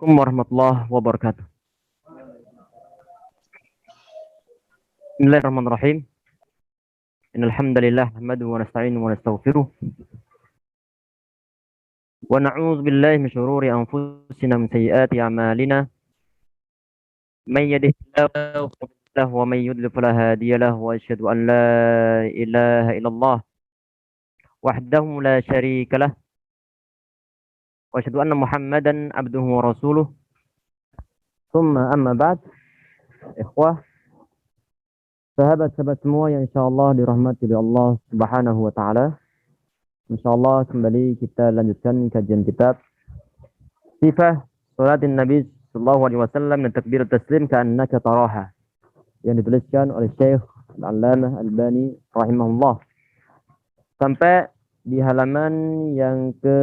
Assalamualaikum warahmatullahi wabarakatuh. Bismillahirrahmanirrahim. Innal hamdalillah nahmaduhu wa nasta'inuhu wa nastaghfiruh wa na'udzu billahi min shururi anfusina min sayyiati a'malina. May yahdihillahu fala mudilla lahu wa may yudlil fala hadiya lahu wa asyhadu an la ilaha illallah wahdahu la syarika lah wa asyhadu anna Muhammadan abduhu wa rasuluh. Tsumma amma ba'd. Ikhwah, sahabat-sahabat semua yang insyaallah dirahmati oleh Allah Subhanahu wa taala. Insyaallah kembali kita lanjutkan kajian kitab Sifah Salatin Nabi sallallahu alaihi wasallam dan takbir taslim ka'annaka taraha yang dituliskan oleh Syekh Al-Allamah Albani rahimahullah. Sampai di halaman yang ke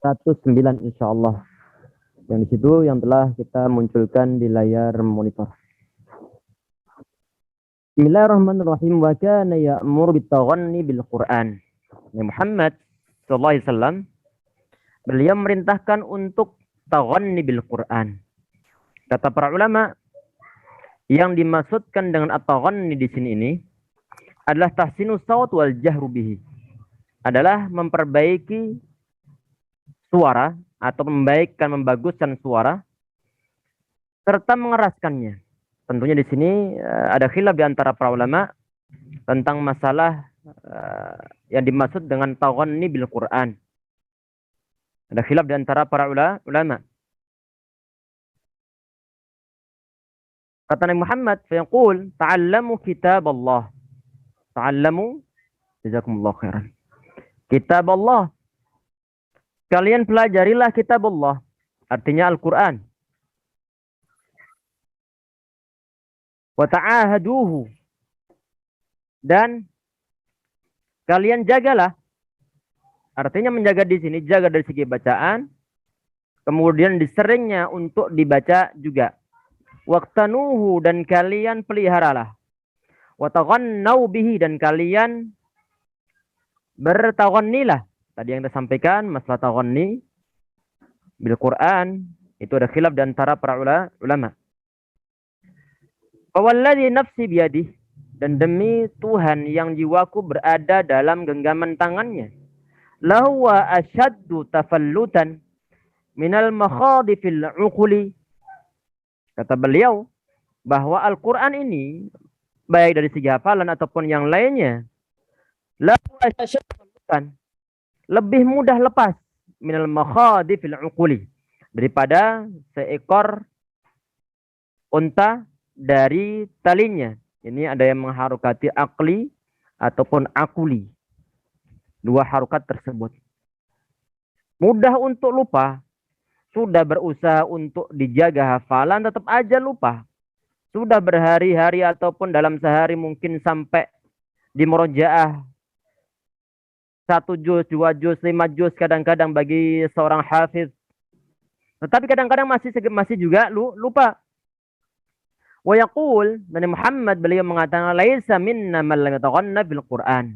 109 insyaallah. Yang di situ yang telah kita munculkan di layar monitor. Bismillahirrahmanirrahim. Wa kana ya'muru bitaghanni bil Qur'an. Nabi Muhammad sallallahu alaihi wasallam beliau merintahkan untuk taghanni bil Qur'an. Kata para ulama, yang dimaksudkan dengan at-taghanni di sini ini adalah tahsinus saut wal jahru bihi. Adalah memperbaiki suara atau membaguskan suara serta mengeraskannya. Tentunya di sini ada khilaf di antara para ulama tentang masalah yang dimaksud dengan taghanni bil Quran. Ada khilaf di antara para ulama. Kata Nabi Muhammad, "Fayaqul ta'allamu kitab Allah." Ta'allamu, jazakumullah khairan. Kitab Allah. Kalian pelajarilah kitab Allah. Artinya Al-Quran. Wa ta'ahaduhu, dan kalian jagalah. Artinya menjaga di sini, jaga dari segi bacaan, kemudian diseringnya untuk dibaca juga. Waqtanuhu, dan kalian peliharalah. Wa taghannau bihi, dan kalian bertaghannilah. Tadi yang kita sampaikan masalah taghanni bil Quran, itu ada khilaf di antara para ulama. Walladzi nafsi biyadih, dan demi Tuhan yang jiwaku berada dalam genggaman tangannya, lahu wa asyaddu tafallutan minal makhadifil uquli. Kata beliau bahwa Al-Quran ini baik dari segi hafalan ataupun yang lainnya, lahu asyaddu tafallutan, lebih mudah lepas minal makhadifil uquli, daripada seekor unta dari talinya. Ini ada yang mengharokati akli ataupun akuli. Dua harokat tersebut. Mudah untuk lupa. Sudah berusaha untuk dijaga hafalan, tetap aja lupa. Sudah berhari-hari ataupun dalam sehari mungkin sampai di murojaah 1 juz, 2 juz, 5 juz kadang-kadang bagi seorang hafiz. Tetapi kadang-kadang masih juga lupa. Wa yaqul, Nabi Muhammad beliau mengatakan, laisa minna man lam yataghanna bil Qur'an.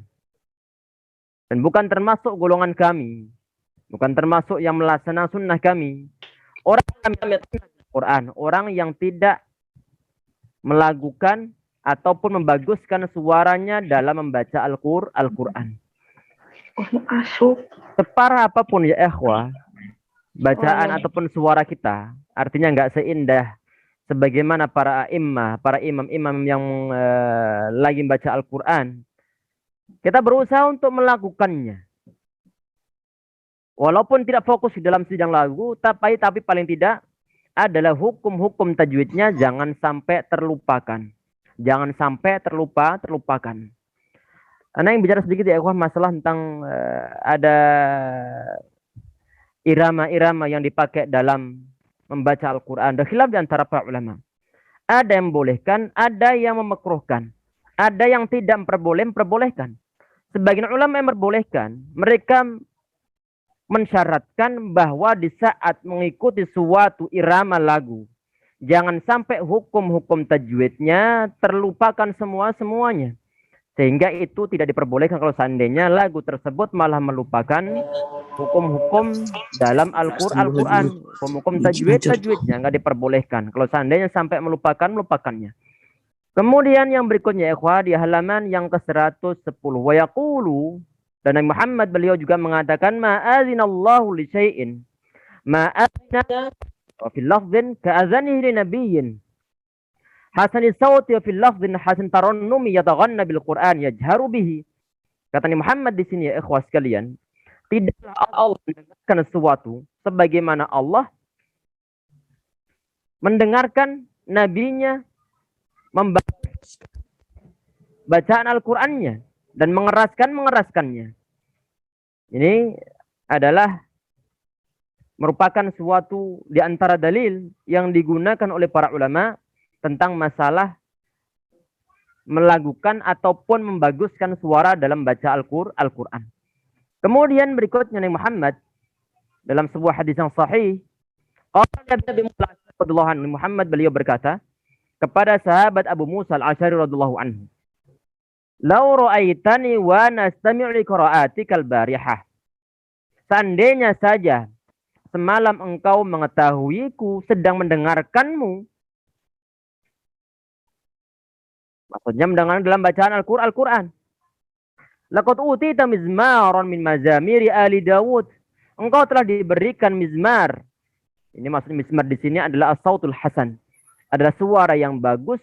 Dan bukan termasuk golongan kami, bukan termasuk yang melaksanakan sunnah kami, orang yang Quran, orang yang tidak melakukan ataupun membaguskan suaranya dalam membaca Al-Quran. Separah apapun ya ikhwah, bacaan ataupun suara kita, artinya nggak seindah sebagaimana para imam-imam yang lagi baca Al-Quran. Kita berusaha untuk melakukannya. Walaupun tidak fokus di dalam sidang lagu, tapi paling tidak adalah hukum-hukum tajwidnya jangan sampai terlupakan. Jangan sampai terlupakan. Ana yang bicara sedikit ya, masalah tentang ada irama-irama yang dipakai dalam membaca Al-Quran. Ada khilaf di antara para ulama. Ada yang membolehkan, ada yang memakruhkan. Ada yang tidak memperbolehkan. Sebagian ulama yang memperbolehkan, mereka mensyaratkan bahwa di saat mengikuti suatu irama lagu, jangan sampai hukum-hukum tajwidnya terlupakan semuanya. Sehingga itu tidak diperbolehkan kalau seandainya lagu tersebut malah melupakan hukum-hukum dalam Al-Quran, hukum-hukum tajwidnya nggak diperbolehkan. Kalau seandainya sampai melupakannya. Kemudian yang berikutnya ikhwah di halaman yang ke-110 wa yaqulu, dan Nabi Muhammad beliau juga mengatakan ma'adzinallahu li syai'in ma'adzina wa fil lafdhin ka'adzanihi li nabiyyin hasanis sawti wa fil lafdhin hasan tarannumi yataghanna bil Qur'an yajharu bihi. Kata Nabi Muhammad di sini ya ikhwah sekalian, tidaklah Allah mendengarkan sesuatu sebagaimana Allah mendengarkan nabinya membaca bacaan Al-Qur'annya dan mengeraskannya. Ini adalah merupakan suatu di antara dalil yang digunakan oleh para ulama tentang masalah melakukan ataupun membaguskan suara dalam baca Al-Qur'an. Kemudian berikutnya Nabi Muhammad dalam sebuah hadis yang sahih, Nabi Muhammad beliau berkata kepada sahabat Abu Musa Al-Asy'ari radhiyallahu anhu, "Lau ra'aitani wa nastami'u li qira'atikal barihah." Seandainya saja semalam engkau mengetahuiku sedang mendengarkanmu. Maksudnya mendengarkan dalam bacaan Al-Qur'an. Laqad utita mizmaran min mazamiri ali Dawud. Engkau telah diberikan mizmar. Ini maksudnya mizmar di sini adalah as-sautul hasan. Adalah suara yang bagus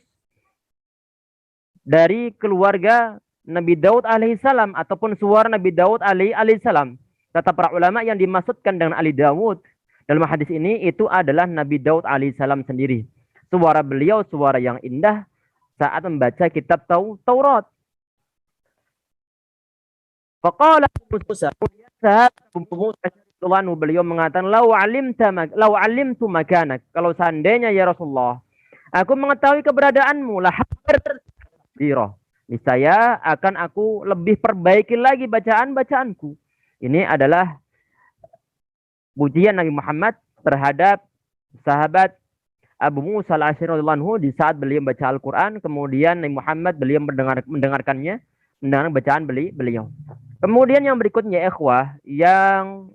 dari keluarga Nabi Daud alaihissalam ataupun suara Nabi Daud alaihissalam. Kata para ulama yang dimaksudkan dengan Ali Dawud dalam hadis ini itu adalah Nabi Daud alaihissalam sendiri. Suara beliau suara yang indah saat membaca kitab Taurat. Faqala Musa, beliau mengatakan, lau alimtu makanak. Kalau seandainya ya Rasulullah, aku mengetahui keberadaanmu, lah niscaya akan aku lebih perbaiki lagi bacaanku. Ini adalah pujian Nabi Muhammad terhadap sahabat Abu Musa Al-Asy'ari radhiyallahu anhu di saat beliau membaca Al-Qur'an, kemudian Nabi Muhammad beliau mendengarkan bacaan beliau. Kemudian yang berikutnya ikhwah yang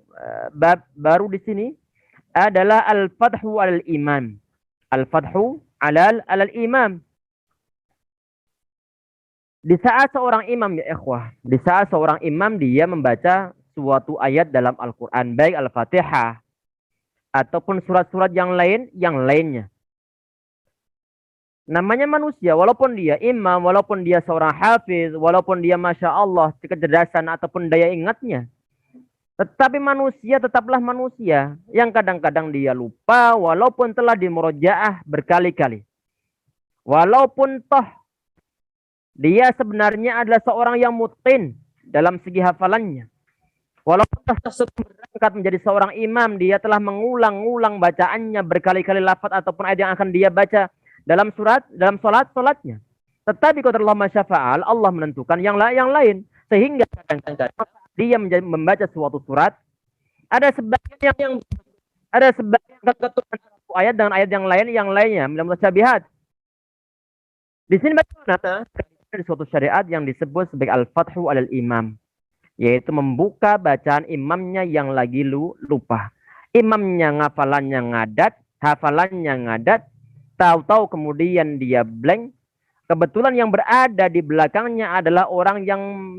baru di sini adalah al-fathu 'alal imam. Al-fathu 'alal imam. Di saat seorang imam ya ikhwah, di saat seorang imam dia membaca suatu ayat dalam Al-Qur'an, baik Al-Fatihah ataupun surat-surat yang lainnya. Namanya manusia, walaupun dia imam, walaupun dia seorang hafiz, walaupun dia Masya Allah, kecerdasan ataupun daya ingatnya. Tetapi manusia tetaplah manusia, yang kadang-kadang dia lupa, walaupun telah dimurojaah berkali-kali. Walaupun toh, dia sebenarnya adalah seorang yang mutqin dalam segi hafalannya. Walaupun berangkat menjadi seorang imam, dia telah mengulang-ulang bacaannya berkali-kali lafaz ataupun ayat yang akan dia baca dalam solatnya. Tetapi qadarullah masyafa'al, Allah menentukan yang lain. Sehingga kadang-kadang dia membaca suatu surat, ada sebagian keturunan satu ayat dengan ayat yang lainnya, mutasyabihat. Di sini bagaimana? Di suatu syariat yang disebut sebagai al-fathu 'alal imam, yaitu membuka bacaan imamnya yang lagi lupa. Imamnya hafalannya ngadat, tahu-tahu kemudian dia blank. Kebetulan yang berada di belakangnya adalah orang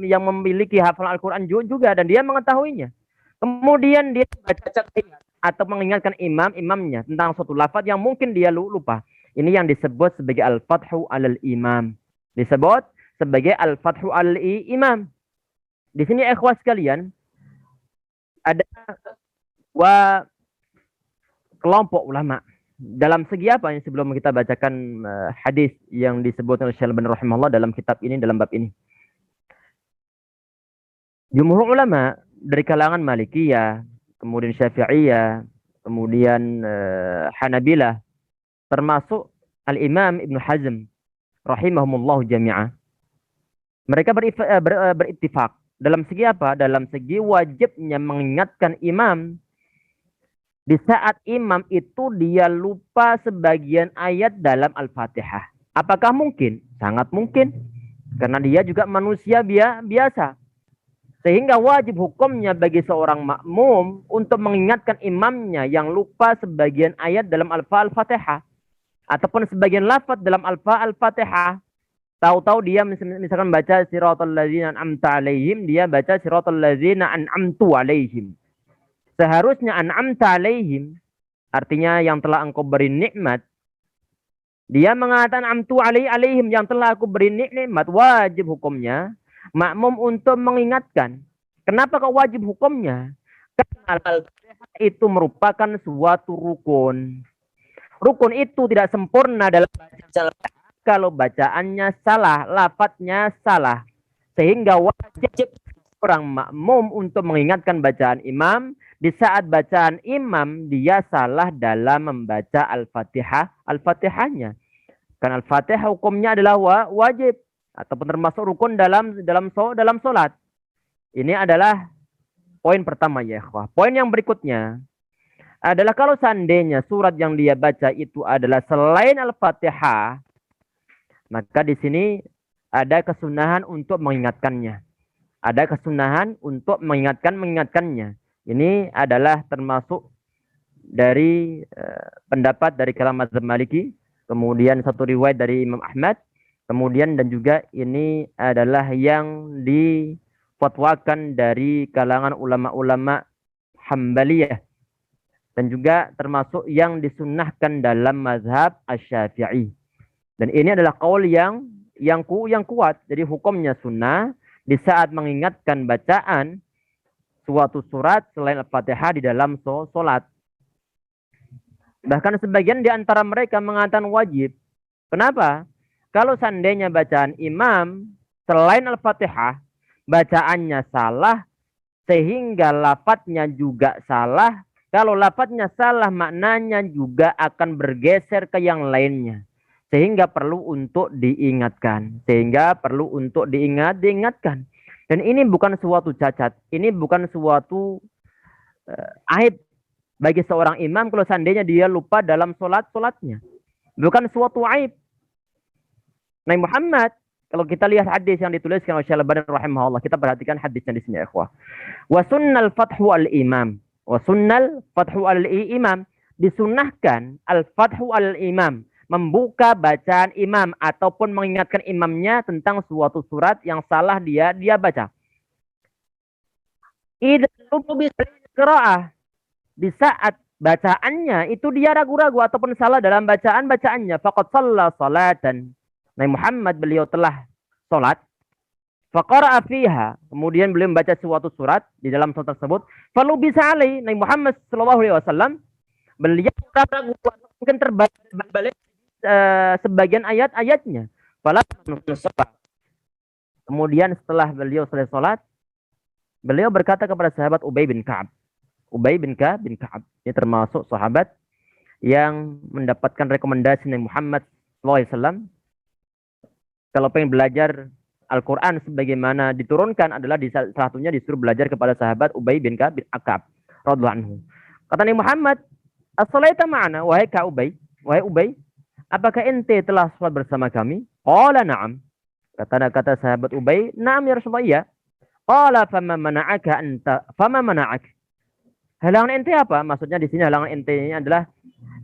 yang memiliki hafalan Al-Quran juga dan dia mengetahuinya. Kemudian dia baca atau mengingatkan imamnya tentang suatu lafaz yang mungkin dia lupa. Ini yang disebut sebagai al-fathu 'alal imam. Disebut sebagai al-fathu 'alal imam. Di sini ikhwah sekalian ada dua kelompok ulama. Dalam segi apa yang sebelum kita bacakan hadis yang disebut oleh Syekh Al-Albani rahimahullah dalam kitab ini, dalam bab ini. Jumhur ulama dari kalangan Malikiyah, kemudian Syafi'iyah, kemudian Hanabilah, termasuk Al-Imam Ibn Hazm rahimahumullah jami'ah. Mereka berittifaq dalam segi apa? Dalam segi wajibnya mengingatkan imam di saat imam itu dia lupa sebagian ayat dalam Al-Fatihah. Apakah mungkin? Sangat mungkin. Karena dia juga manusia biasa. Sehingga wajib hukumnya bagi seorang makmum untuk mengingatkan imamnya yang lupa sebagian ayat dalam Al-Fatihah. Ataupun sebagian lafaz dalam Al-Fatihah. Tahu-tahu dia misalkan baca siratal ladzina an'amta alaihim, dia baca siratal ladzina an'amtu alaihim. Seharusnya an'amta alaihim, artinya yang telah engkau beri nikmat. Dia mengatakan amtu alaihim, yang telah aku beri nikmat. Wajib hukumnya makmum untuk mengingatkan. Kenapa kok wajib hukumnya? Karena Al-Fatihah itu merupakan suatu rukun. Rukun itu tidak sempurna dalam bacaan kalau bacaannya salah, lafadznya salah. Sehingga wajib orang makmum untuk mengingatkan bacaan imam. Di saat bacaan imam dia salah dalam membaca Al-Fatihahnya. Karena Al-Fatihah hukumnya adalah wajib ataupun termasuk rukun dalam salat. Ini adalah poin pertama ya, ikhwah. Poin yang berikutnya adalah kalau seandainya surat yang dia baca itu adalah selain Al-Fatihah, maka di sini ada kesunahan untuk mengingatkannya. Ada kesunahan untuk mengingatkannya. Ini adalah termasuk dari pendapat dari kalam mazhab Maliki, kemudian satu riwayat dari Imam Ahmad, kemudian dan juga ini adalah yang difatwakan dari kalangan ulama-ulama Hambaliyah dan juga termasuk yang disunnahkan dalam mazhab Asy-Syafi'i. Dan ini adalah qaul yang kuat. Jadi hukumnya sunnah di saat mengingatkan bacaan suatu surat selain Al-Fatihah di dalam solat. Bahkan sebagian di antara mereka mengatakan wajib. Kenapa? Kalau seandainya bacaan imam selain Al-Fatihah, bacaannya salah, sehingga lafadznya juga salah. Kalau lafadznya salah, maknanya juga akan bergeser ke yang lainnya. Sehingga perlu untuk diingatkan. Diingatkan. Dan ini bukan suatu cacat. Ini bukan suatu aib bagi seorang imam kalau seandainya dia lupa dalam solatnya. Bukan suatu aib. Nabi Muhammad, kalau kita lihat hadis yang dituliskan oleh Syekh Al-Albani rahimahullah, kita perhatikan hadisnya di sini ya ikhwah. Wa sunnal fathu al-imam. Wa sunnal fathu al-imam. Disunnahkan al-fathu al-imam. Membuka bacaan imam ataupun mengingatkan imamnya tentang suatu surat yang salah dia baca. Di saat bacaannya itu dia ragu-ragu ataupun salah dalam bacaannya, faqad shalla salatan. Nabi Muhammad beliau telah salat. Faqara'a fiha, kemudian beliau membaca suatu surat di dalam surat tersebut. Falu bisa alai Nabi Muhammad sallallahu alaihi wasallam beliau ragu mungkin terbalik sebagian ayat-ayatnya. Kemudian setelah beliau selesai salat, beliau berkata kepada sahabat Ubay bin Ka'ab. Ubay bin Ka'ab ini termasuk sahabat yang mendapatkan rekomendasi Nabi Muhammad SAW. Kalau pengen belajar Al-Quran sebagaimana diturunkan adalah salah satunya disuruh belajar kepada sahabat Ubay bin Ka'ab radhiyallahu anhu. Kata Nabi Muhammad, "As-salaita ma'ana, wahai Ka'ab Ubay, wahai Ubay, apakah ente telah salat bersama kami?" Qala na'am. Kata sahabat Ubay, "Na'am ya Rasulullah, iya." Qala fama mana'ak. Halangan ente apa? Maksudnya di sini halangan ente ini adalah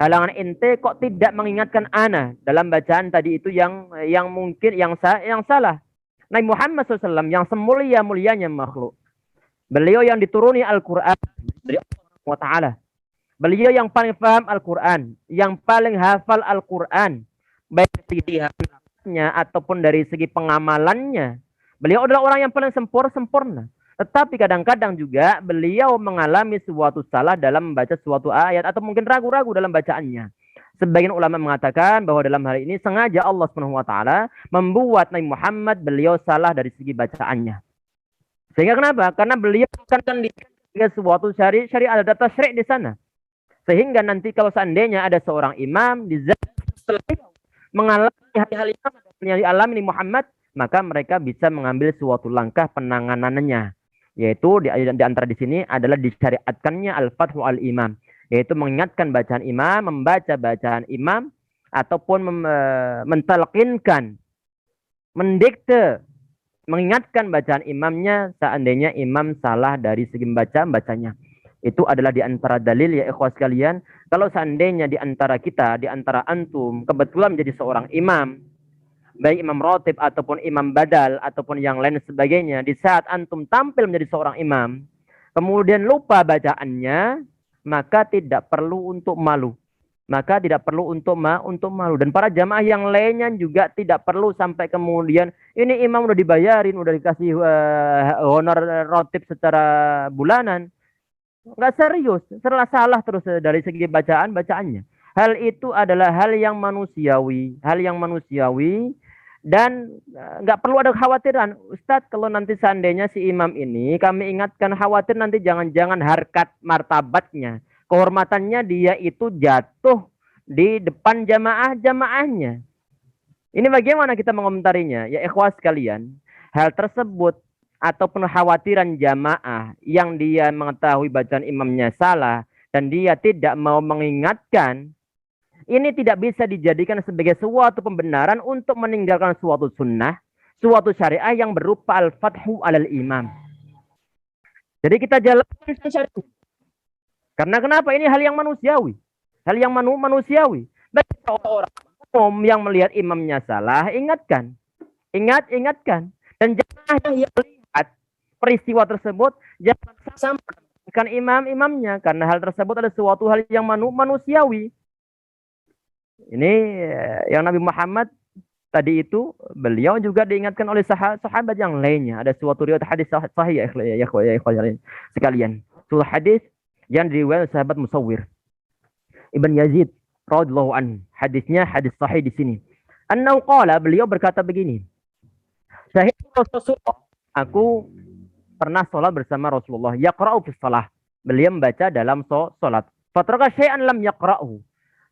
halangan ente kok tidak mengingatkan ana dalam bacaan tadi itu yang mungkin yang salah. Nabi Muhammad SAW yang semulia-mulianya makhluk. Beliau yang dituruni Al-Quran dari Allah Ta'ala. Beliau yang paling paham Al-Quran, yang paling hafal Al-Quran, baik dari hafalnya ataupun dari segi pengamalannya. Beliau adalah orang yang paling sempurna. Tetapi kadang-kadang juga beliau mengalami suatu salah dalam membaca suatu ayat atau mungkin ragu-ragu dalam bacaannya. Sebagian ulama mengatakan bahwa dalam hal ini sengaja Allah SWT membuat Nabi Muhammad beliau salah dari segi bacaannya. Sehingga kenapa? Karena beliau akan dikasih suatu syariat ada tasyri' di sana. Sehingga nanti kalau seandainya ada seorang imam di zaman mengalami hal yang dialami Muhammad, maka mereka bisa mengambil suatu langkah penanganannya. Yaitu di antara di sini adalah disyariatkannya al-fathu al-imam. Yaitu mengingatkan bacaan imam, membaca bacaan imam, ataupun mentalqinkan mendikte, mengingatkan bacaan imamnya seandainya imam salah dari segi bacanya. Itu adalah di antara dalil ya ikhwas sekalian. Kalau seandainya di antara kita, di antara antum, kebetulan menjadi seorang imam, baik imam rotib ataupun imam badal ataupun yang lain sebagainya, di saat antum tampil menjadi seorang imam, kemudian lupa bacaannya, maka tidak perlu untuk malu. Maka tidak perlu untuk malu. Dan para jamaah yang lainnya juga tidak perlu sampai kemudian ini imam udah dibayarin, udah dikasih honor rotib secara bulanan. Nggak serius, salah terus dari segi bacaannya. Hal itu adalah hal yang manusiawi, dan nggak perlu ada kekhawatiran. Ustadz, kalau nanti seandainya si imam ini kami ingatkan, khawatir nanti jangan-jangan harkat martabatnya, kehormatannya dia itu jatuh di depan jamaahnya. Ini bagaimana kita mengomentarinya? Ya ikhwas sekalian, hal tersebut ataupun khawatiran jamaah yang dia mengetahui bacaan imamnya salah dan dia tidak mau mengingatkan, ini tidak bisa dijadikan sebagai suatu pembenaran untuk meninggalkan suatu sunnah, suatu syariah yang berupa al-fathu alal imam. Jadi kita jalankan syariah. Karena kenapa? Ini hal yang manusiawi. Hal yang manusiawi. Bagi seorang umum yang melihat imamnya salah, ingatkan. Ingatkan. Dan jangan yang melihat peristiwa tersebut, jangan sampaikan imamnya. Karena hal tersebut adalah suatu hal yang manusiawi. Ini yang Nabi Muhammad tadi itu, beliau juga diingatkan oleh sahabat yang lainnya. Ada suatu riwayat hadis sahih ya sekalian. Suatu hadis yang diriwayatkan sahabat Musawwir Ibn Yazid radhiyallahu anhu. Hadisnya hadis sahih di sini. Annau qala, beliau berkata begini. Syahid Rasulullah, aku pernah sholat bersama Rasulullah. Yaqra'u fi shalah. Beliau membaca dalam sholat. Fatraka syai'an lam yaqra'u.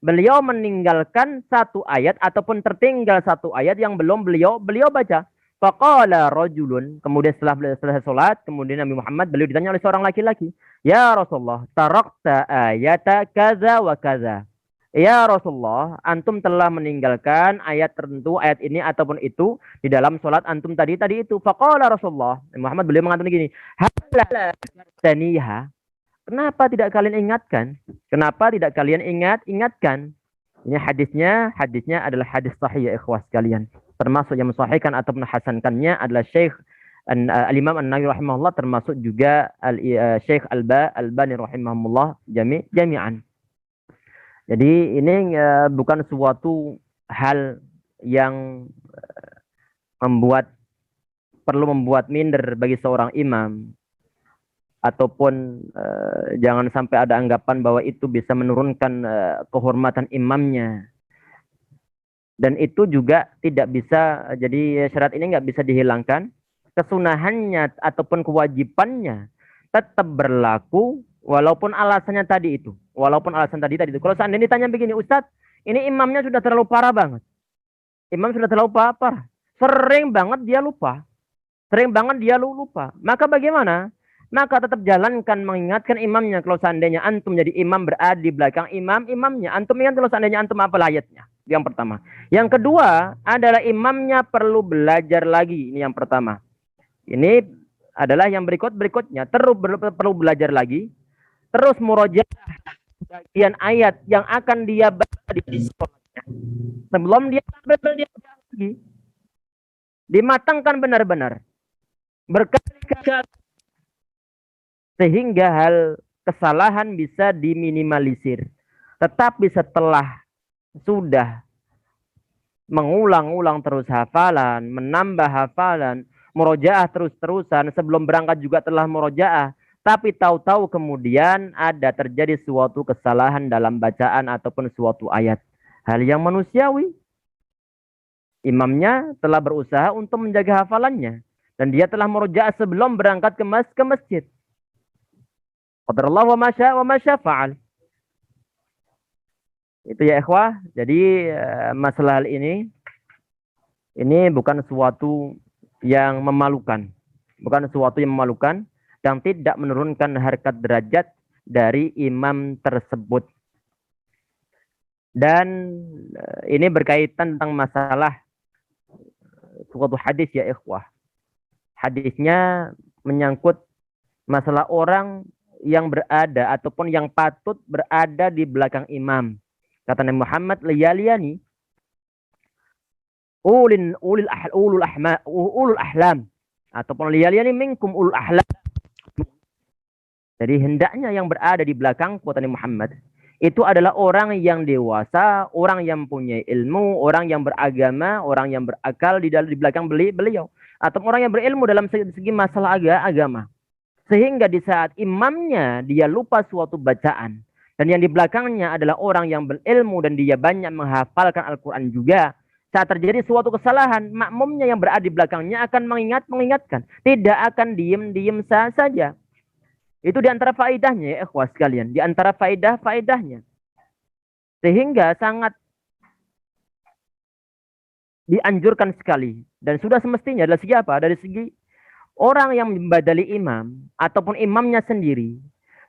Beliau meninggalkan satu ayat ataupun tertinggal satu ayat yang belum beliau baca. Faqala rajulun, kemudian setelah selesai salat, kemudian Nabi Muhammad beliau ditanya oleh seorang laki-laki, "Ya Rasulullah, tarakta ayata kaza wa kaza." Ya Rasulullah, antum telah meninggalkan ayat tertentu, ayat ini ataupun itu di dalam salat antum tadi itu. Faqala Rasulullah, Muhammad beliau mengatakan gini, "Hala taniha." Kenapa tidak kalian ingatkan? Kenapa tidak kalian ingatkan? Ini hadisnya adalah hadis sahih ya ikhwas sekalian. Termasuk yang mensahihkan atau menghasankannya adalah Syekh Al-Imam An-Nawawi rahimahullah, termasuk juga Syekh Al-Albani rahimahullah jami'an. Jadi ini bukan suatu hal yang perlu membuat minder bagi seorang imam, ataupun jangan sampai ada anggapan bahwa itu bisa menurunkan kehormatan imamnya. Dan itu juga tidak bisa, jadi syarat ini nggak bisa dihilangkan. Kesunahannya ataupun kewajibannya tetap berlaku walaupun alasannya tadi itu. Kalau seandainya ditanya begini, Ustadz, ini imamnya sudah terlalu parah banget. Imam sudah terlalu parah. Sering banget dia lupa. Maka bagaimana? Maka tetap jalankan mengingatkan imamnya. Kalau seandainya antum jadi imam berada di belakang imamnya, antum ingat kalau seandainya antum apa ayatnya. Yang pertama. Yang kedua adalah imamnya perlu belajar lagi. Ini yang pertama. Ini adalah yang berikutnya. Terus perlu belajar lagi. Terus murojaah bagian ayat yang akan dia baca di sholatnya. Sebelum dia tampil dia lagi. Dimatangkan benar-benar. Berkali-kali. Sehingga hal kesalahan bisa diminimalisir. Tetapi setelah sudah mengulang-ulang terus hafalan, menambah hafalan, murojaah terus-terusan, sebelum berangkat juga telah murojaah, tapi tahu-tahu kemudian ada terjadi suatu kesalahan dalam bacaan ataupun suatu ayat. Hal yang manusiawi. Imamnya telah berusaha untuk menjaga hafalannya. Dan dia telah murojaah sebelum berangkat ke masjid. Qadarullah wa masya fa'al. Itu ya ikhwah. Jadi masalah hal ini bukan sesuatu yang memalukan. Dan tidak menurunkan harkat derajat dari imam tersebut. Dan ini berkaitan tentang masalah suatu hadis ya ikhwah. Hadisnya menyangkut masalah orang yang berada ataupun yang patut berada di belakang imam. Kata Nabi Muhammad, liyaliyani ulul ahlam ataupun liyaliyani minkum ulul ahlam. Jadi hendaknya yang berada di belakang kata Nabi Muhammad itu adalah orang yang dewasa, orang yang punya ilmu, orang yang beragama, orang yang berakal di belakang beliau, atau orang yang berilmu dalam segi masalah agama. Sehingga di saat imamnya dia lupa suatu bacaan, dan yang di belakangnya adalah orang yang berilmu dan dia banyak menghafalkan Al-Quran juga. Saat terjadi suatu kesalahan, makmumnya yang berada di belakangnya akan mengingatkan. Tidak akan diem saja. Itu di antara faedahnya ya ikhwah sekalian. Di antara faedahnya. Sehingga sangat dianjurkan sekali. Dan sudah semestinya dari segi apa? Dari segi orang yang membadali imam ataupun imamnya sendiri.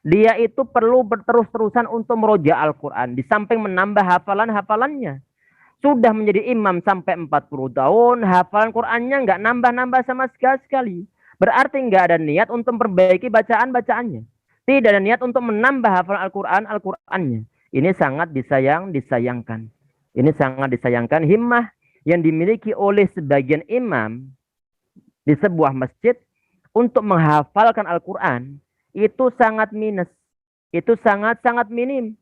Dia itu perlu berterus-terusan untuk meroja Al-Quran. Di samping menambah hafalannya. Sudah menjadi imam sampai 40 tahun. Hafalan Qurannya nggak nambah-nambah sama sekali. Berarti nggak ada niat untuk memperbaiki bacaan-bacaannya. Tidak ada niat untuk menambah hafalan Al-Qurannya. Ini sangat disayangkan. Ini sangat disayangkan. Himmah yang dimiliki oleh sebagian imam di sebuah masjid untuk menghafalkan Al-Quran itu sangat minus. Itu sangat minim.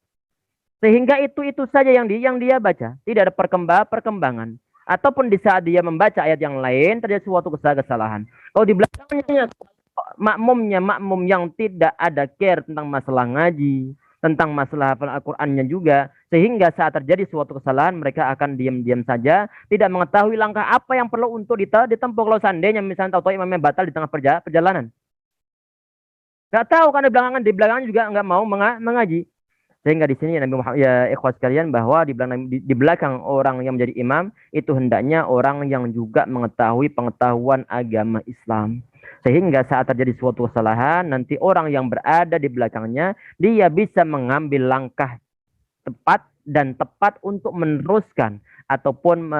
Sehingga itu saja yang dia baca. Tidak ada perkembangan. Ataupun di saat dia membaca ayat yang lain terjadi suatu kesalahan. Kalau di belakangnya makmum yang tidak ada care tentang masalah ngaji, tentang masalah hafalan Al-Qur'annya juga, sehingga saat terjadi suatu kesalahan mereka akan diam-diam saja, tidak mengetahui langkah apa yang perlu untuk ditempuh kalau seandainya misalnya tahu imamnya batal di tengah perjalanan. Gak tahu karena di belakang juga nggak mau mengaji. Sehingga di sini Nabi Muhammad ya ikhwas sekalian bahwa di belakang orang yang menjadi imam itu hendaknya orang yang juga mengetahui pengetahuan agama Islam. Sehingga saat terjadi suatu kesalahan nanti orang yang berada di belakangnya dia bisa mengambil langkah tepat untuk meneruskan ataupun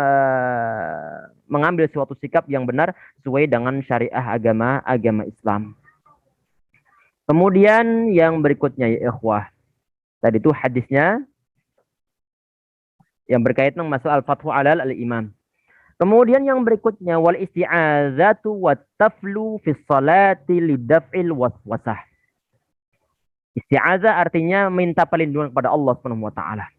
mengambil suatu sikap yang benar sesuai dengan syariah agama Islam. Kemudian yang berikutnya ya ikhwah. Tadi itu hadisnya yang berkaitan dengan masalah al-fathu alal al-imam. Kemudian yang berikutnya wal isti'adzatu wat taflu fi sholati lidaf'il waswasah. Isti'adzah artinya minta perlindungan kepada Allah Subhanahu wa taala.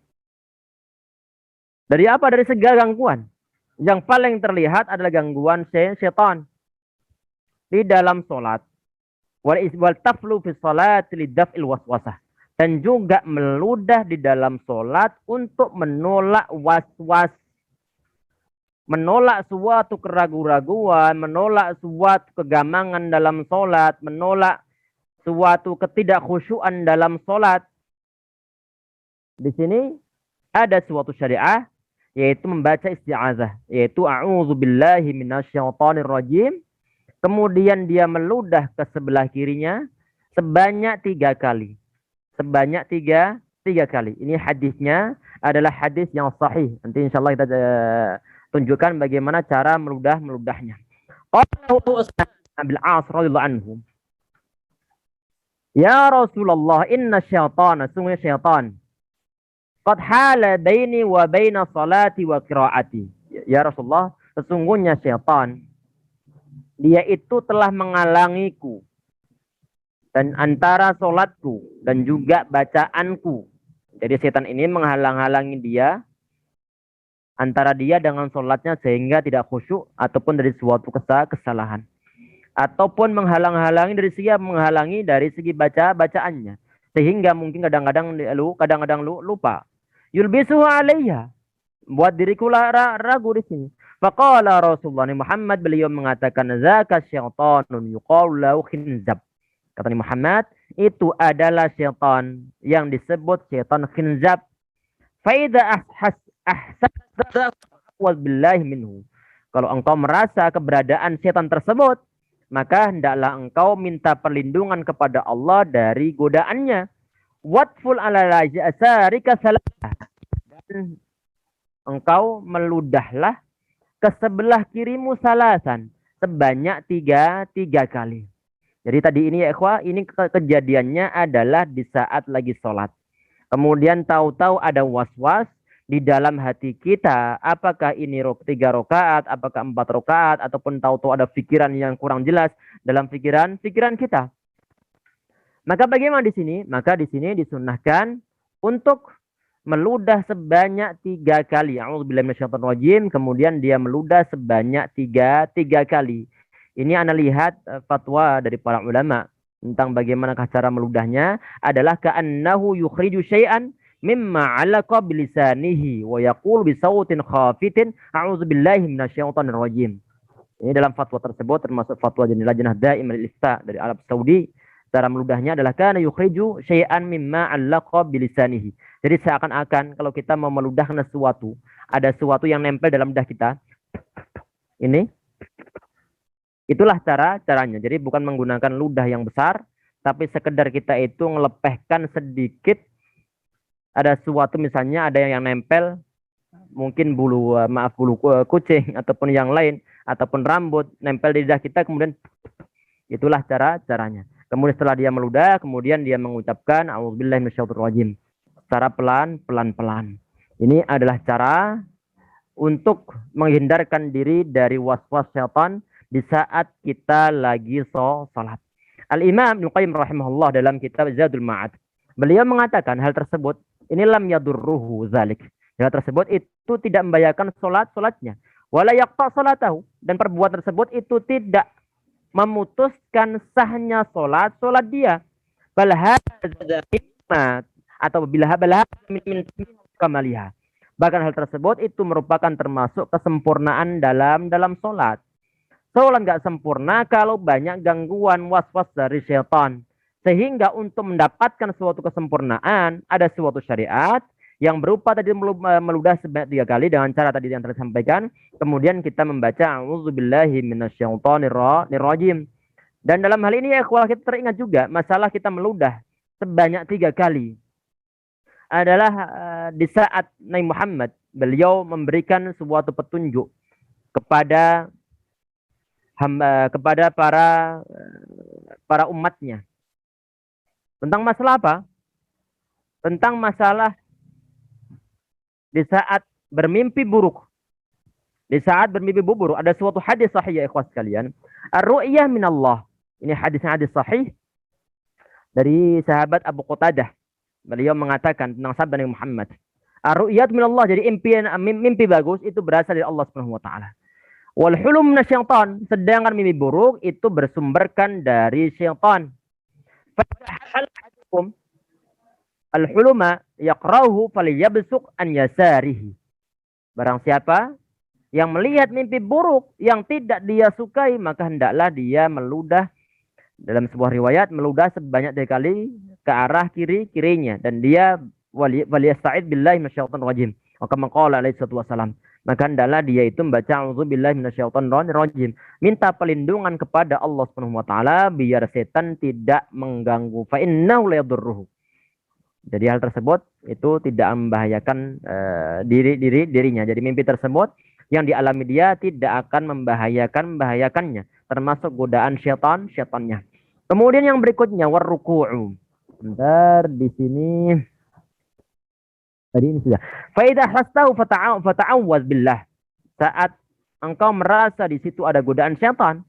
Dari apa? Dari segala gangguan. Yang paling terlihat adalah gangguan syaitan di dalam salat. Wal taflu fi sholati lidaf'il waswasah. Dan juga meludah di dalam sholat untuk menolak was-was. Menolak suatu keraguan-raguan, menolak suatu kegamangan dalam sholat, menolak suatu ketidakkhusyuan dalam sholat. Di sini ada suatu syariah, yaitu membaca isti'azah. Yaitu a'udzubillahi minasyaitonirrajim. Kemudian dia meludah ke sebelah kirinya sebanyak 3 kali. Sebanyak tiga kali. Ini hadisnya adalah hadis yang sahih. Nanti insya Allah kita tunjukkan bagaimana cara meludahnya. Abil As radhiyallahu anhu. Ya Rasulullah, inna syaitana, sungguh syaitan. Qad hala baini wa baina salati wa qiraati. Ya Rasulullah, sesungguhnya syaitan. Dia itu telah menghalangiku. Dan antara sholatku dan juga bacaanku. Jadi setan ini menghalang-halangi dia antara dia dengan sholatnya sehingga tidak khusyuk ataupun dari suatu kesalahan. Ataupun menghalang-halangi dari segi bacaannya. Sehingga mungkin kadang-kadang lupa. Yulbisuhu alayya. Buat diriku ragu di sini. Faqala Rasulullah Muhammad, beliau mengatakan zaka syaitanun yuqalu lahu khinzab. Kata Nabi Muhammad, itu adalah syaitan yang disebut syaitan khinzab. Faida ahsasa billahi minhu. Kalau engkau merasa keberadaan syaitan tersebut, maka hendaklah engkau minta perlindungan kepada Allah dari godaannya. Watful ala jasarika salah. Dan engkau meludahlah ke sebelah kirimu salasan, sebanyak tiga kali. Jadi tadi ini ya ikhwah, ini kejadiannya adalah di saat lagi sholat. Kemudian tahu-tahu ada was-was di dalam hati kita, apakah ini 3 rakaat, apakah 4 rakaat, ataupun tahu-tahu ada pikiran yang kurang jelas dalam pikiran kita. Maka bagaimana di sini? Maka di sini disunahkan untuk meludah sebanyak 3 kali. A'udzubillahi minasyaitonirrajim. Kemudian dia meludah sebanyak tiga kali. Ini Anda lihat fatwa dari para ulama tentang bagaimana cara meludahnya adalah ka'annahu yukhriju syai'an mimma 'alaqa bilisanihi wa yaqul bisautin khafitin a'udzubillahi minasyaitonirrajim. Ini dalam fatwa tersebut termasuk fatwa Lajnah Daimah Al-Ifta dari Arab Saudi. Cara meludahnya adalah kana yukhriju syai'an mimma 'alaqa bilisanihi. Jadi seakan-akan kalau kita mau meludahkan sesuatu, ada sesuatu yang nempel dalam lidah kita. Ini itulah caranya. Jadi bukan menggunakan ludah yang besar, tapi sekedar kita itu ngelepehkan sedikit. Ada sesuatu misalnya ada yang nempel, mungkin bulu kucing ataupun yang lain, ataupun rambut nempel di lidah kita, kemudian itulah caranya. Kemudian setelah dia meludah, kemudian dia mengucapkan a'udzubillahi minasyaitonirrajim. Secara pelan-pelan. Ini adalah cara untuk menghindarkan diri dari was-was syaitan di saat kita lagi sholat. Al-Imam Ibnu Qayyim rahimahullah dalam kitab Zadul Ma'ad, beliau mengatakan hal tersebut ini lam yadurruhu zalik. Hal tersebut itu tidak membahayakan sholatnya. Wala yaqta salatahu, dan perbuatan tersebut itu tidak memutuskan sahnya sholat dia. Bal hadza atau bila min kamaliha. Bahkan hal tersebut itu merupakan termasuk kesempurnaan dalam sholat. Sholat nggak sempurna kalau banyak gangguan was-was dari syaitan. Sehingga untuk mendapatkan suatu kesempurnaan, ada suatu syariat yang berupa tadi meludah sebanyak 3 kali dengan cara tadi yang telah disampaikan. Kemudian kita membaca a'udzubillahi minasyaitonirrajim. Dan dalam hal ini ya ikhwah, kita teringat juga masalah kita meludah sebanyak 3 kali. Adalah di saat Nabi Muhammad, beliau memberikan suatu petunjuk kepada para umatnya tentang masalah apa? Tentang masalah di saat bermimpi buruk. Di saat bermimpi buruk ada suatu hadis sahih ya ikhwas sekalian. Ar-ru'yah minallah. Ini hadis sahih dari sahabat Abu Qatadah. Beliau mengatakan tentang sabda Nabi Muhammad. Ar-ru'yah minallah, jadi mimpi bagus itu berasal dari Allah Subhanahu wa taala. Wal hulum minasyaitan, sedangkan mimpi buruk itu bersumberkan dari syaitan. Al huluma yaqrahu falyabsuq an yasarihi. Barang siapa yang melihat mimpi buruk yang tidak dia sukai, maka hendaklah dia meludah, dalam sebuah riwayat meludah sebanyak 3 kali ke arah kirinya, dan dia waliyasta'id billahi minasyaitonir rajim. Maka maqala alaihi wasallam, maka hendaklah dia itu membaca a'udzubillahi minasyaitonir rajim, minta perlindungan kepada Allah Subhanahu wa taala biar setan tidak mengganggu. Fa innahu la yadurruhu. Jadi hal tersebut itu tidak membahayakan dirinya. Jadi mimpi tersebut yang dialami dia tidak akan membahayakannya, termasuk godaan syaitannya. Kemudian yang berikutnya warruku'u. Bentar di sini. Tadi ini sudah. Fa idza hastahu fata'awwaz billah. Saat engkau merasa di situ ada godaan syaitan,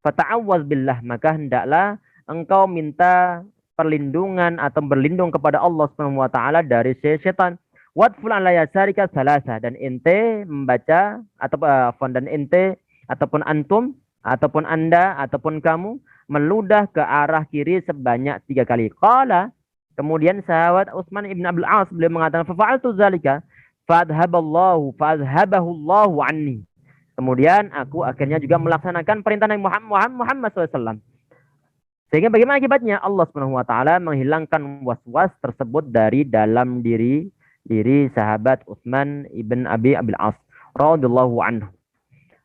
fata'awwaz billah, maka hendaklah engkau minta perlindungan atau berlindung kepada Allah Subhanahu wa taala dari syaitan. Wadful ala yasarika salasa, dan ente membaca dan ente ataupun antum ataupun anda ataupun kamu meludah ke arah kiri sebanyak 3 kali. Qala, kemudian sahabat Utsman ibn Abdul As beliau mengatakan fa'altu zalika fa'adhabahu Allahu anni. Kemudian aku akhirnya juga melaksanakan perintah Nabi Muhammad SAW. Sehingga bagaimana akibatnya? Allah Subhanahu wa taala menghilangkan was-was tersebut dari dalam diri sahabat Utsman ibn Abdul As radhiyallahu anhu.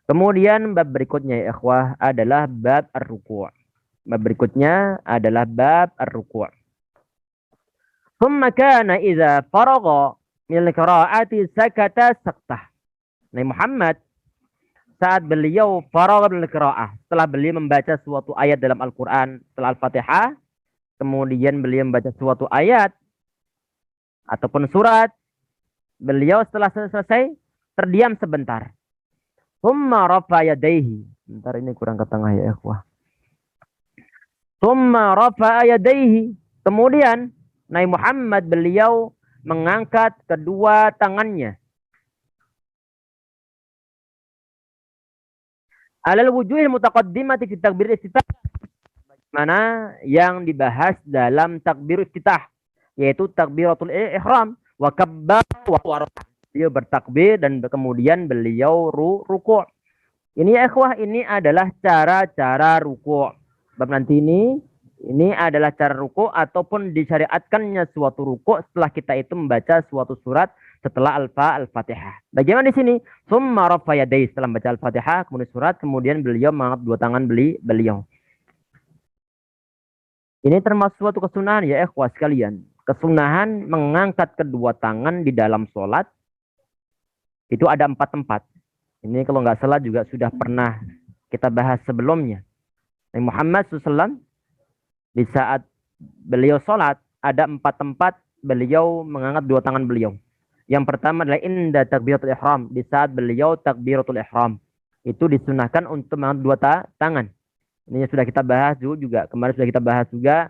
Kemudian bab berikutnya ya ikhwah adalah bab ar-ruku'. Bab berikutnya adalah bab ar-ruku'. Thumma kana idza faragha min qira'ati sakata saktah. Nabi Muhammad saat beliau faragha bil qiraah, setelah beliau membaca suatu ayat dalam Al-Qur'an, setelah Al-Fatihah, kemudian beliau membaca suatu ayat ataupun surat, beliau setelah selesai terdiam sebentar. Tsumma rafa yadayhi. Bentar, ini kurang ke tengah ya ikhwah. Tsumma rafa yadayhi. Kemudian Nabi Muhammad beliau mengangkat kedua tangannya. Alal wujuhil mutaqaddimati fi takbir iftitah. Mana yang dibahas dalam takbir iftitah, yaitu takbiratul ihram wa kabbar wa warah. Beliau bertakbir dan kemudian beliau ruku'. Ini ya ikhwah, ini adalah cara-cara ruku'. Bab nanti ini adalah cara ruku' ataupun disyariatkannya suatu ruku' setelah kita itu membaca suatu surat setelah Al-Fatihah. Bagaimana di sini? Summa rafa yadayhi, setelah membaca Al-Fatihah, kemudian surat, kemudian beliau mengangkat dua tangan beliau. Ini termasuk suatu kesunahan ya ikhwah sekalian. Kesunahan mengangkat kedua tangan di dalam sholat itu ada 4 tempat. Ini kalau nggak salah juga sudah pernah kita bahas sebelumnya. Nabi Muhammad SAW di saat beliau sholat ada 4 tempat beliau mengangkat dua tangan beliau. Yang pertama adalah inda takbiratul ihram, di saat beliau takbiratul ihram. Itu disunahkan untuk mengangkat dua tangan. Ini sudah kita bahas juga. Kemarin sudah kita bahas juga.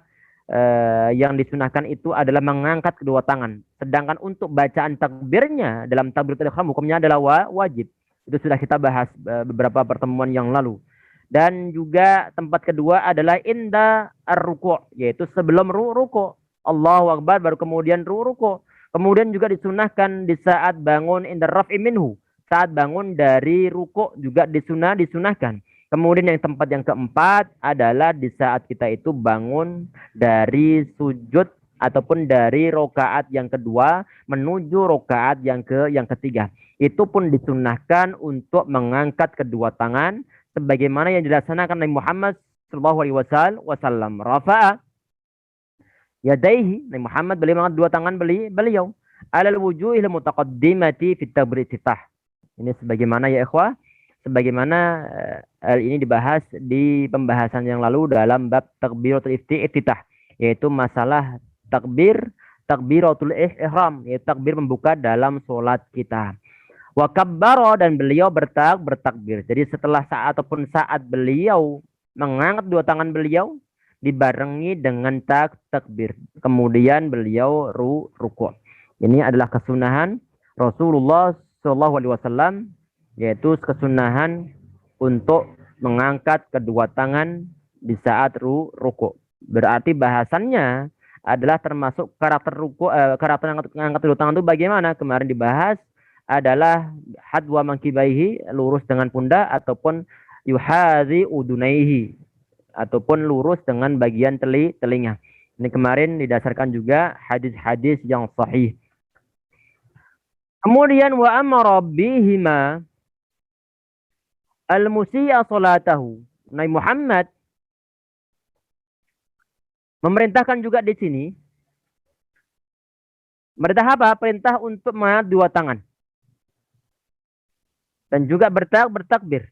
Yang disunahkan itu adalah mengangkat kedua tangan. Sedangkan untuk bacaan takbirnya dalam takbiratul ihram hukumnya adalah wajib. Itu sudah kita bahas beberapa pertemuan yang lalu. Dan juga tempat kedua adalah inda ar-ruku', yaitu sebelum ruku'. Allahu Akbar baru kemudian ruku'. Kemudian juga disunahkan di saat bangun inda raf'i minhu. Saat bangun dari ruku' juga disunahkan. Kemudian yang tempat yang keempat adalah di saat kita itu bangun dari sujud ataupun dari rokaat yang kedua menuju rokaat yang ketiga. Itu pun disunahkan untuk mengangkat kedua tangan sebagaimana yang dilaksanakan Nabi Muhammad SAW. Rafa'a yadaihi, Nabi Muhammad beliau mengangkat dua tangan beliau alal wujuhil mutaqaddimati fit tabritsitah. Ini sebagaimana ya ikhwah, sebagaimana hal ini dibahas di pembahasan yang lalu dalam bab takbiratul iftitah, yaitu masalah takbiratul ihram, yaitu takbir membuka dalam sholat kita. Wa kabbara, dan beliau bertakbir. Jadi setelah saat beliau mengangkat dua tangan beliau dibarengi dengan takbir. Kemudian beliau ruku'. Ini adalah kesunahan Rasulullah SAW, yaitu kesunahan untuk mengangkat kedua tangan di saat ruku'. Berarti bahasannya adalah termasuk karakter ruku', karakter mengangkat kedua tangan itu bagaimana? Kemarin dibahas adalah hadwa mankibaihi, lurus dengan pundak, ataupun yuhazi udunaihi, ataupun lurus dengan bagian telinga. Ini kemarin didasarkan juga hadis-hadis yang sahih. Kemudian wa amara bihima al-musi'a salatahu. Nabi Muhammad memerintahkan juga di sini. Perintah apa? Perintah untuk mengangkat dua tangan. Dan juga bertakbir.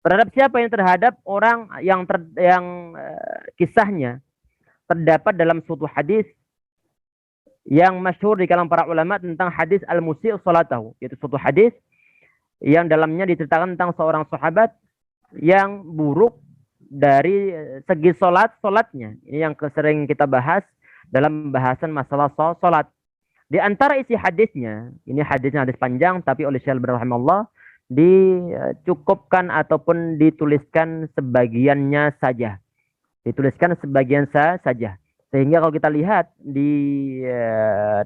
Terhadap siapa? Yang terhadap orang yang kisahnya terdapat dalam suatu hadis yang masyhur di kalangan para ulama tentang hadis al-musi' salatahu, yaitu suatu hadis yang dalamnya diceritakan tentang seorang sahabat yang buruk dari segi solatnya. Ini yang sering kita bahas dalam pembahasan masalah solat. Di antara isi hadisnya, ini hadisnya hadis panjang, tapi oleh Syekh Al-Albani rahimahullah dicukupkan ataupun dituliskan sebagiannya saja. Dituliskan sebagian saja. Sehingga kalau kita lihat di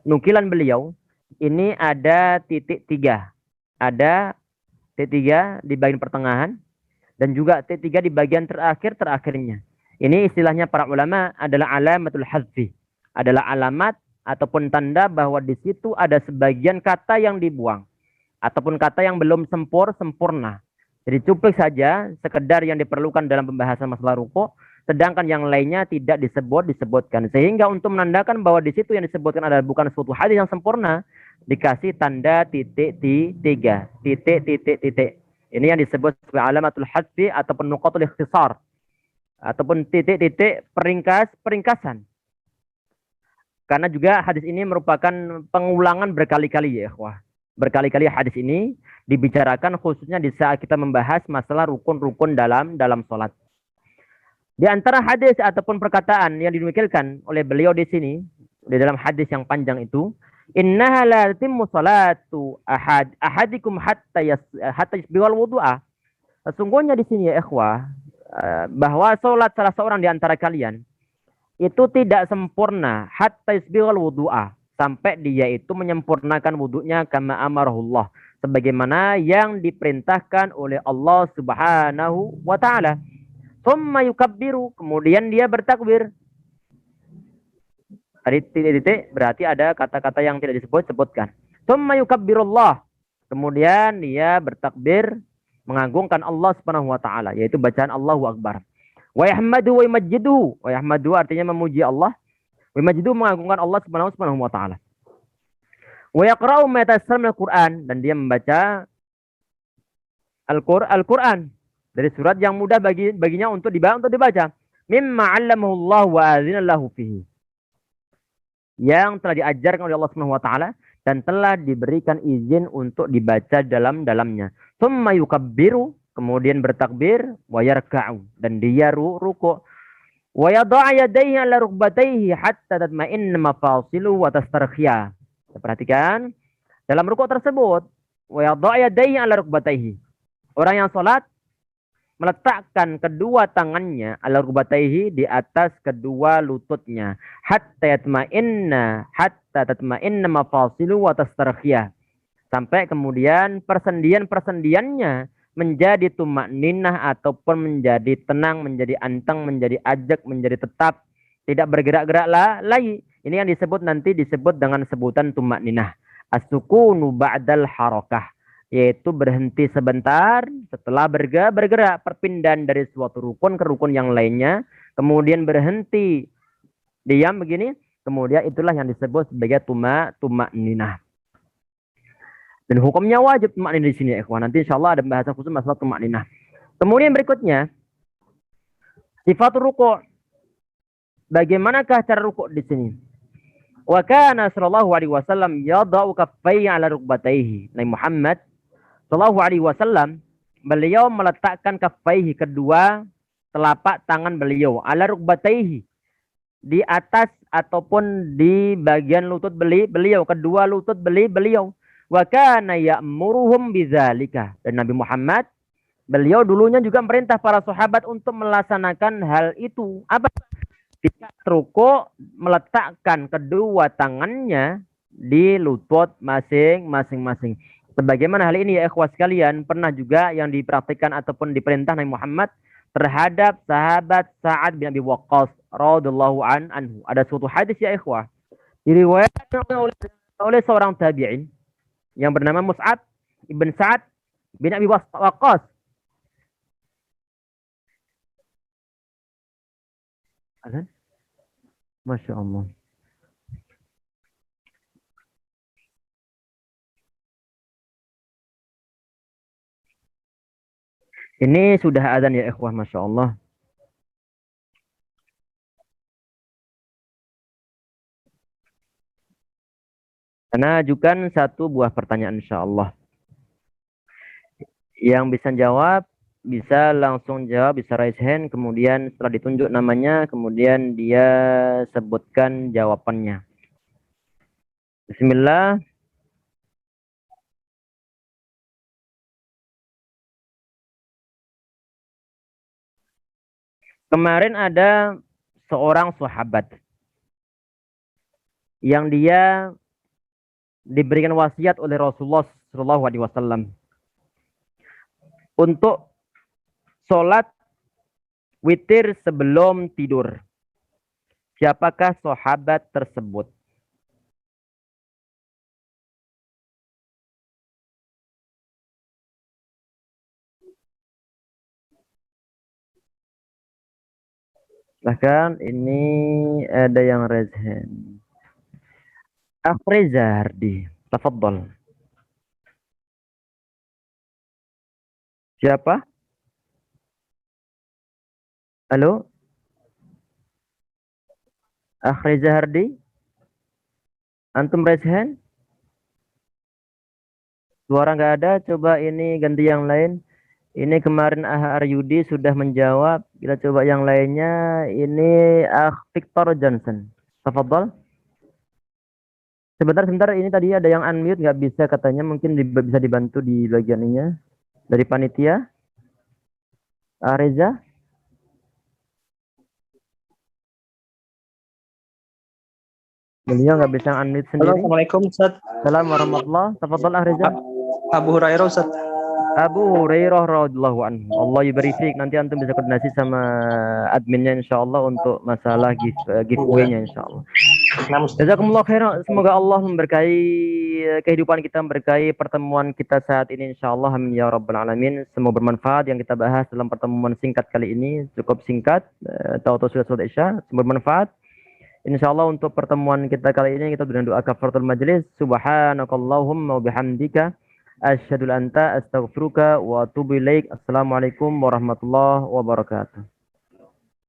nukilan beliau, ini ada titik 3. Ada titik 3 di bagian pertengahan, dan juga titik 3 di bagian terakhirnya. Ini istilahnya para ulama adalah alamatul hazfi. Adalah alamat ataupun tanda bahwa di situ ada sebagian kata yang dibuang. Ataupun kata yang belum sempurna. Jadi cuplik saja, sekedar yang diperlukan dalam pembahasan masalah ruku', sedangkan yang lainnya tidak disebutkan. Sehingga untuk menandakan bahwa di situ yang disebutkan adalah bukan suatu hadis yang sempurna, dikasih tanda titik di tiga, titik titik titik. Ini yang disebut sebagai alamatul hadfi ataupun nuqatul ikhtisar ataupun titik-titik peringkasan. Karena juga hadis ini merupakan pengulangan berkali-kali ya, ikhwah. Berkali-kali hadis ini dibicarakan khususnya di saat kita membahas masalah rukun-rukun dalam sholat. Di antara hadis ataupun perkataan yang dinukilkan oleh beliau di sini, di dalam hadis yang panjang itu, innaha la timmu salatu ahadikum hatta yasbiwal wudu'a. Sesungguhnya di sini ya ikhwah, bahwa sholat salah seorang di antara kalian itu tidak sempurna hatta yasbiwal wudu'a, sampai dia itu menyempurnakan wudunya kama amarahullah, sebagaimana yang diperintahkan oleh Allah Subhanahu wa taala. Thumma yukabbiru, kemudian dia bertakbir. Tadi titik-titik berarti ada kata-kata yang tidak disebutkan. Thumma yukabbirullah, kemudian dia bertakbir mengagungkan Allah Subhanahu wa taala, yaitu bacaan Allahu Akbar. Wa yahmadu wa yumajjidu. Wa yahmadu artinya memuji Allah. Wa yumajjidu mengagungkan Allah Subhanahu wa taala. Wa yaqra'u ma tayassara minal Qur'an, dan dia membaca Al-Qur'an dari surat yang mudah baginya untuk dibaca. Mimma 'allamahu Allah wa adzina lahu fihi, yang telah diajarkan oleh Allah Subhanahu wa taala dan telah diberikan izin untuk dibaca dalamnya. Tsumma yukabbiru, kemudian bertakbir, wa yarka'u, dan dia ruku', wa yad'a yadayhi 'ala rukbatayhi hatta tatma'inna mafasilu wa tastarkhiya. Perhatikan dalam ruku' tersebut, wa yad'a yadayhi 'ala rukbatayhi. Orang yang salat meletakkan kedua tangannya ala rukbatayhi, di atas kedua lututnya, hatta tatma'inna mafasilu wa tastarkhiyah, sampai kemudian persendian-persendiannya menjadi tumakninah ataupun menjadi tenang, menjadi anteng, menjadi ajak, menjadi tetap, tidak bergerak-gerak lagi. Ini yang disebut dengan sebutan tumakninah, as-sukunu ba'dal harakah, yaitu berhenti sebentar setelah bergerak, perpindahan dari suatu rukun ke rukun yang lainnya, kemudian berhenti diam begini, kemudian itulah yang disebut sebagai tumakninah. Dan hukumnya wajib tumakninah di sini ya ikhwan. Nanti insyaallah ada bahasan khusus masalah tumakninah. Kemudian berikutnya sifat ruku'. Bagaimanakah cara ruku' di sini? Wa kana sallallahu alaihi wasallam yada'u kaffayhi 'ala rukbatayhi. Nabi Muhammad Sallallahu alaihi wasallam, beliau meletakkan kaffaihi, kedua telapak tangan beliau, ala rukbataihi, di atas ataupun di bagian lutut beliau, kedua lutut beliau. Wa kana ya'muruhum bidzalika, dan Nabi Muhammad beliau dulunya juga merintah para sahabat untuk melaksanakan hal itu. Apa? Ketika ruku' meletakkan kedua tangannya di lutut masing-masing. Sebagaimana hal ini ya ikhwas sekalian pernah juga yang dipraktikkan ataupun diperintah Nabi Muhammad terhadap sahabat Sa'ad bin Abi Waqqas radhiyallahu anhu. Ada suatu hadis ya ikhwah diriwayatkan oleh seorang tabi'in yang bernama Mus'ab ibn Sa'ad bin Abi Waqqas. Azan? Masya Allah. Ini sudah azan ya ikhwah, Masya Allah. Karena ajukan satu buah pertanyaan insya Allah. Yang bisa jawab, bisa langsung jawab, bisa raise hand, kemudian setelah ditunjuk namanya, kemudian dia sebutkan jawabannya. Bismillah. Kemarin ada seorang sahabat yang dia diberikan wasiat oleh Rasulullah SAW untuk sholat witir sebelum tidur. Siapakah sahabat tersebut? Silahkan, ini ada yang raise hand. Afriza Hardi. Tafadhal. Siapa? Halo? Reza Hardi? Antum raise hand? Suara nggak ada, coba ini ganti yang lain. Ini kemarin Yudi sudah menjawab. Kita coba yang lainnya. Ini Victor Johnson. Tafadhal. Sebentar, ini tadi ada yang unmute, nggak bisa katanya. Mungkin bisa dibantu di bagian ini. Dari panitia. Reza. Beliau nggak bisa unmute Halo, sendiri. Assalamualaikum Ustaz. Assalamualaikum warahmatullahi wabarakatuh. Tafadhal Reza. Abu Hurairah Ustaz. Abu Hurairah radhiyallahu anhu. Allah yubarifik. Nanti antum bisa koordinasi sama adminnya insyaallah untuk masalah giveaway-nya insyaallah. Jazakumullah khairan. Semoga Allah memberkahi kehidupan kita, memberkahi pertemuan kita saat ini insyaallah. Amin ya rabbal alamin. Semoga bermanfaat yang kita bahas dalam pertemuan singkat kali ini. Cukup singkat. Tahu sudah salat Isya. Semoga bermanfaat. Insyaallah untuk pertemuan kita kali ini kita dengan doa kafaratul majelis. Subhanakallahumma wa bihamdika asyhadu an la ilaha illa anta astaghfiruka wa atubu ilaik. Assalamualaikum warahmatullahi wabarakatuh.